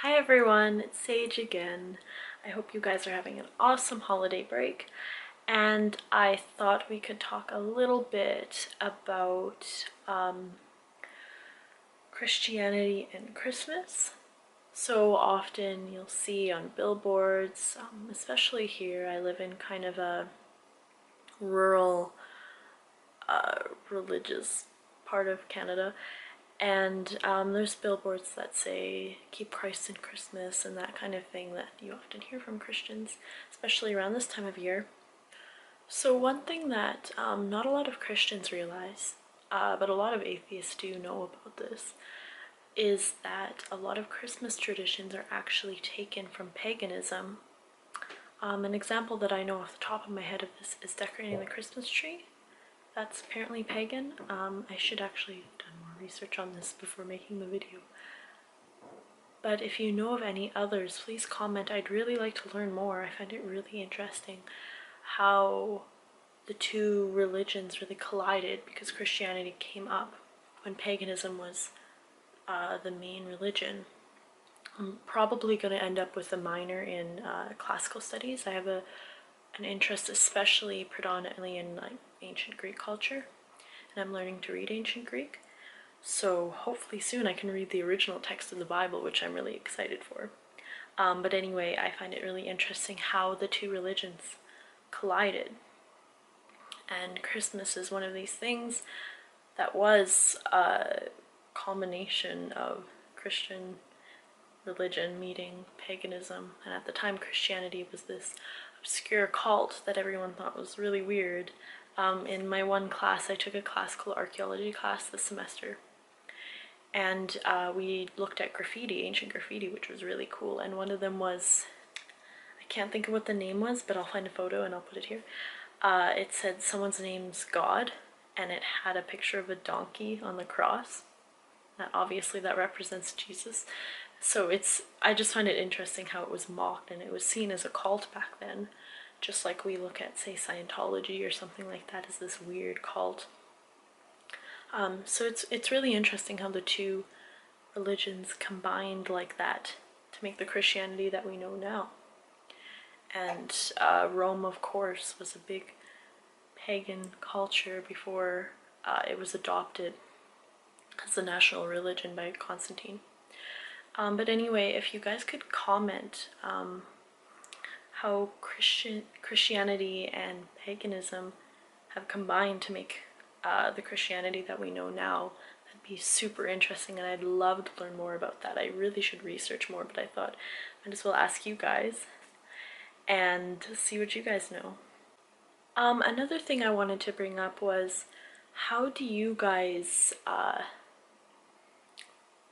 Hi everyone, it's Sage again. I hope you guys are having an awesome holiday break, and I thought we could talk a little bit about Christianity and Christmas. So often you'll see on billboards, especially here, I live in kind of a rural religious part of Canada, and there's billboards that say keep Christ in Christmas and that kind of thing that you often hear from Christians, especially around this time of year. So one thing that not a lot of Christians realize, but a lot of atheists do know about this, is that a lot of Christmas traditions are actually taken from paganism. An example that I know off the top of my head of this is decorating the Christmas tree. That's apparently pagan. I should actually have done more research on this before making the video. But if you know of any others, please comment. I'd really like to learn more. I find it really interesting how the two religions really collided because Christianity came up when paganism was the main religion. I'm probably going to end up with a minor in classical studies. I have an interest especially predominantly in like ancient Greek culture, and I'm learning to read ancient Greek. So hopefully soon I can read the original text of the Bible, which I'm really excited for. But anyway, I find it really interesting how the two religions collided. And Christmas is one of these things that was a combination of Christian religion meeting paganism, and at the time Christianity was this obscure cult that everyone thought was really weird. In my one class, I took a classical archaeology class this semester, and we looked at graffiti, ancient graffiti, which was really cool, and one of them was, I can't think of what the name was, but I'll find a photo and I'll put it here. It said someone's name's God, and it had a picture of a donkey on the cross. Obviously that represents Jesus. So I just find it interesting how it was mocked and it was seen as a cult back then, just like we look at, say, Scientology or something like that as this weird cult. So it's really interesting how the two religions combined like that to make the Christianity that we know now. And Rome, of course, was a big pagan culture before it was adopted as the national religion by Constantine. But anyway, if you guys could comment how Christianity and paganism have combined to make the Christianity that we know now, that'd be super interesting, and I'd love to learn more about that. I really should research more, but I thought I might as well ask you guys and see what you guys know. Another thing I wanted to bring up was, how do you guys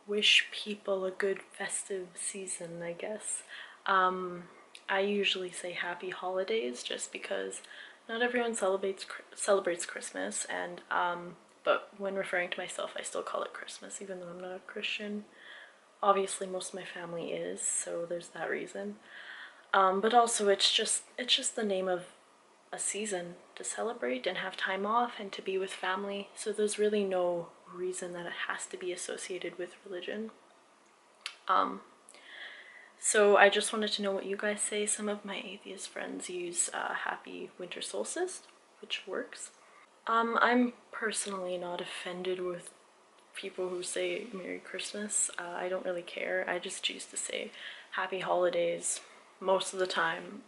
wish people a good festive season, I guess? I usually say happy holidays just because not everyone celebrates Christmas, and but when referring to myself, I still call it Christmas even though I'm not a Christian. Obviously most of my family is, so there's that reason. But also it's just the name of a season to celebrate and have time off and to be with family, so there's really no reason that it has to be associated with religion. So I just wanted to know what you guys say. Some of my atheist friends use happy winter solstice, which works. I'm personally not offended with people who say Merry Christmas. I don't really care. I just choose to say happy holidays most of the time,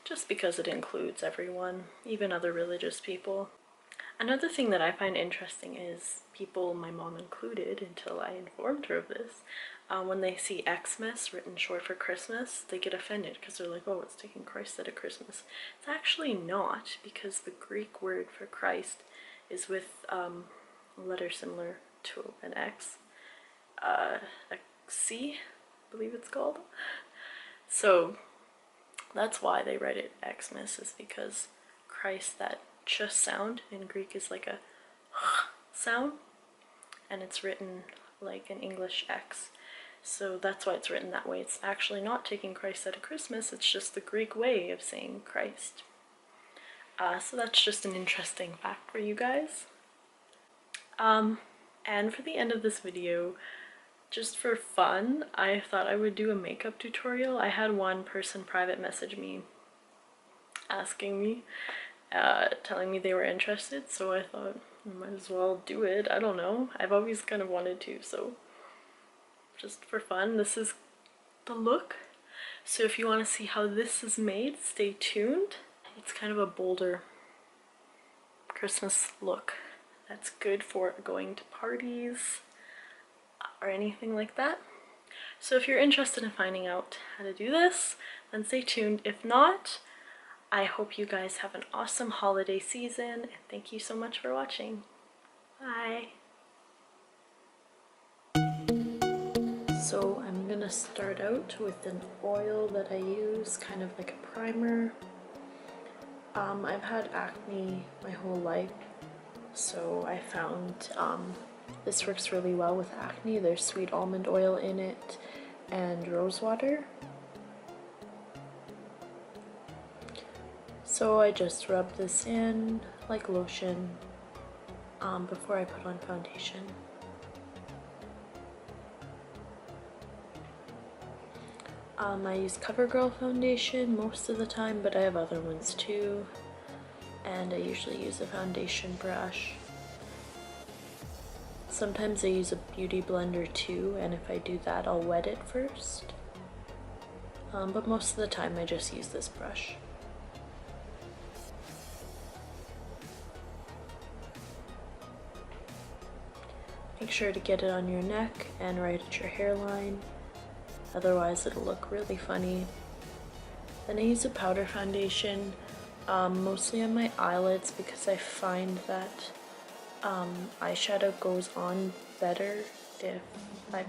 just because it includes everyone, even other religious people. Another thing that I find interesting is people, my mom included until I informed her of this, when they see Xmas written short for Christmas, they get offended because they're like, oh, it's taking Christ out of Christmas. It's actually not, because the Greek word for Christ is with a letter similar to an X, a C, I believe it's called. So that's why they write it Xmas, is because Christ, that ch sound in Greek is like a sound, and it's written like an English X. So that's why it's written that way. It's actually not taking Christ out of Christmas, it's just the Greek way of saying Christ. So that's just an interesting fact for you guys. And for the end of this video, just for fun, I thought I would do a makeup tutorial. I had one person private message me asking me, telling me they were interested, so I thought I might as well do it. I don't know. I've always kind of wanted to, so just for fun, this is the look. So if you want to see how this is made, stay tuned. It's kind of a bolder Christmas look that's good for going to parties or anything like that. So if you're interested in finding out how to do this, then stay tuned. If not, I hope you guys have an awesome holiday season, and thank you so much for watching. Bye! So I'm gonna start out with an oil that I use, kind of like a primer. I've had acne my whole life, so I found this works really well with acne. There's sweet almond oil in it and rose water. So I just rub this in like lotion before I put on foundation. I use CoverGirl foundation most of the time, but I have other ones too. And I usually use a foundation brush. Sometimes I use a beauty blender too, and if I do that, I'll wet it first. But most of the time I just use this brush. Make sure to get it on your neck and right at your hairline, otherwise it'll look really funny. Then I use a powder foundation, mostly on my eyelids, because I find that eyeshadow goes on better if I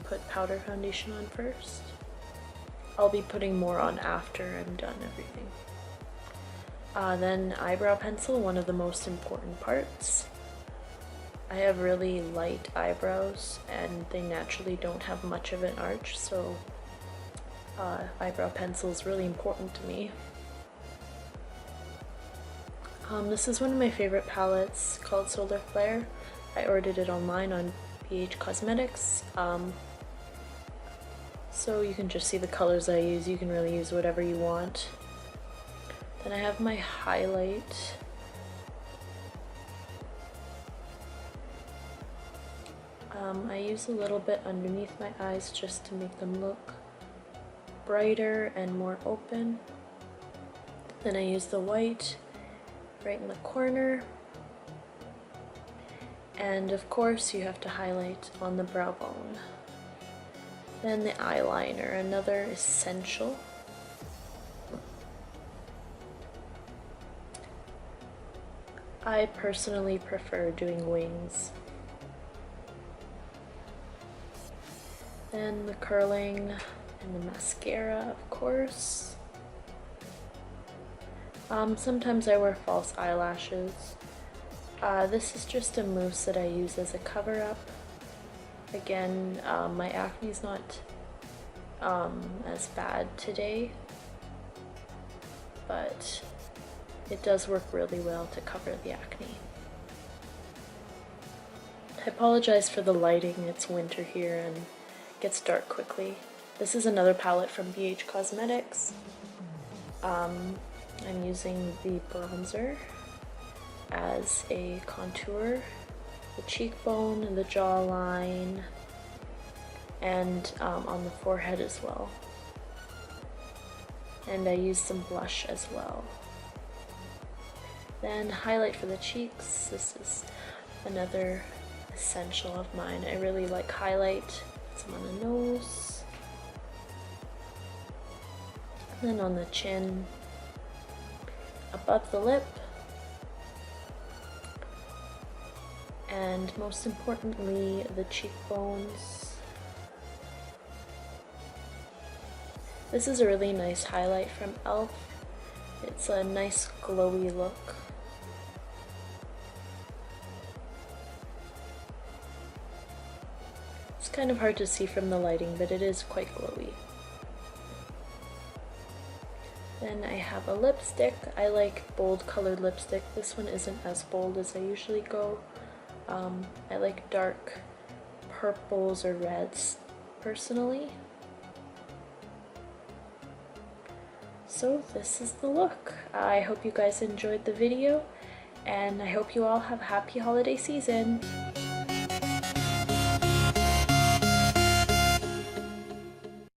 put powder foundation on first. I'll be putting more on after I'm done everything. Then eyebrow pencil, one of the most important parts. I have really light eyebrows and they naturally don't have much of an arch, so eyebrow pencil is really important to me. This is one of my favorite palettes called Solar Flare. I ordered it online on BH Cosmetics. So you can just see the colors I use. You can really use whatever you want. Then I have my highlight. I use a little bit underneath my eyes just to make them look brighter and more open. Then I use the white right in the corner. And of course you have to highlight on the brow bone. Then the eyeliner, another essential. I personally prefer doing wings. Then the curling and the mascara, of course. Sometimes I wear false eyelashes. This is just a mousse that I use as a cover-up. Again, my acne's not as bad today, but it does work really well to cover the acne. I apologize for the lighting, it's winter here and it gets dark quickly. This is another palette from BH Cosmetics. I'm using the bronzer as a contour, the cheekbone and the jawline, and on the forehead as well. And I use some blush as well. Then highlight for the cheeks. This is another essential of mine. I really like highlight. Some on the nose. And then on the chin. Above the lip. And most importantly, the cheekbones. This is a really nice highlight from e.l.f. It's a nice glowy look. It's kind of hard to see from the lighting, but it is quite glowy. Then I have a lipstick. I like bold colored lipstick. This one isn't as bold as I usually go. I like dark purples or reds personally. So this is the look. I hope you guys enjoyed the video, and I hope you all have a happy holiday season.